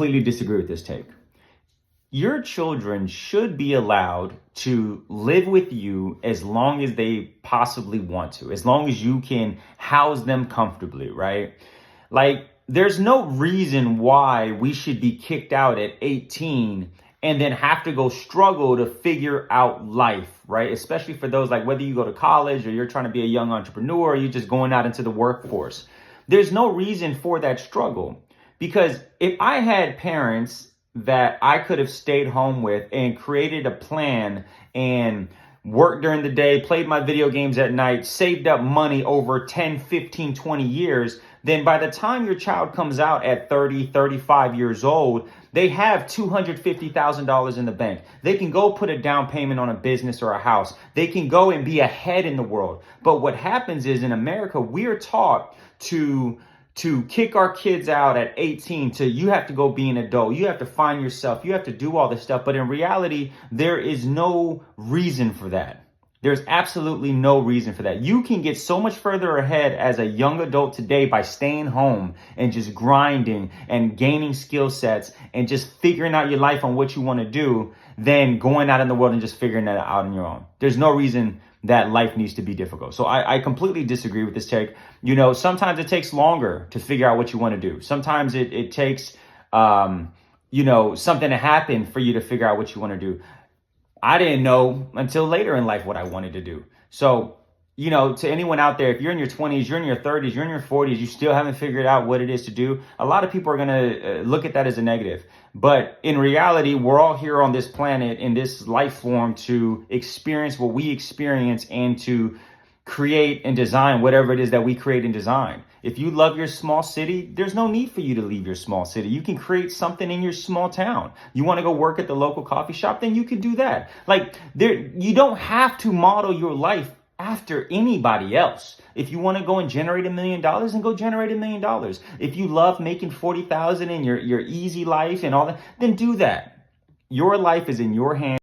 Completely disagree with this take. Your children should be allowed to live with you as long as they possibly want to, as long as you can house them comfortably, right? Like, there's no reason why we should be kicked out at 18 and then have to go struggle to figure out life, right? Especially for those, like, whether you go to college or you're trying to be a young entrepreneur or you're just going out into the workforce. There's no reason for that struggle, because if I had parents that I could have stayed home with and created a plan and worked during the day, played my video games at night, saved up money over 10, 15, 20 years, then by the time your child comes out at 30, 35 years old, they have $250,000 in the bank. They can go put a down payment on a business or a house. They can go and be ahead in the world. But what happens is, in America, we're taught to kick our kids out at 18 to, you have to go be an adult, you have to find yourself, you have to do all this stuff. But in reality, there is no reason for that. There's absolutely no reason for that. You can get so much further ahead as a young adult today by staying home and just grinding and gaining skill sets and just figuring out your life on what you want to do than going out in the world and just figuring that out on your own. There's no reason that life needs to be difficult. So I completely disagree with this take. You know, sometimes it takes longer to figure out what you want to do. Sometimes it takes, something to happen for you to figure out what you want to do. I didn't know until later in life what I wanted to do. So, to anyone out there, if you're in your 20s, you're in your 30s, you're in your 40s, you still haven't figured out what it is to do, a lot of people are going to look at that as a negative. But in reality, we're all here on this planet in this life form to experience what we experience and to create and design whatever it is that we create and design. If you love your small city, there's no need for you to leave your small city. You can create something in your small town. You want to go work at the local coffee shop, then you can do that. Like, you don't have to model your life after anybody else. If you want to go and generate $1 million, then go generate $1 million. If you love making 40,000 in your easy life and all that, then do that. Your life is in your hands.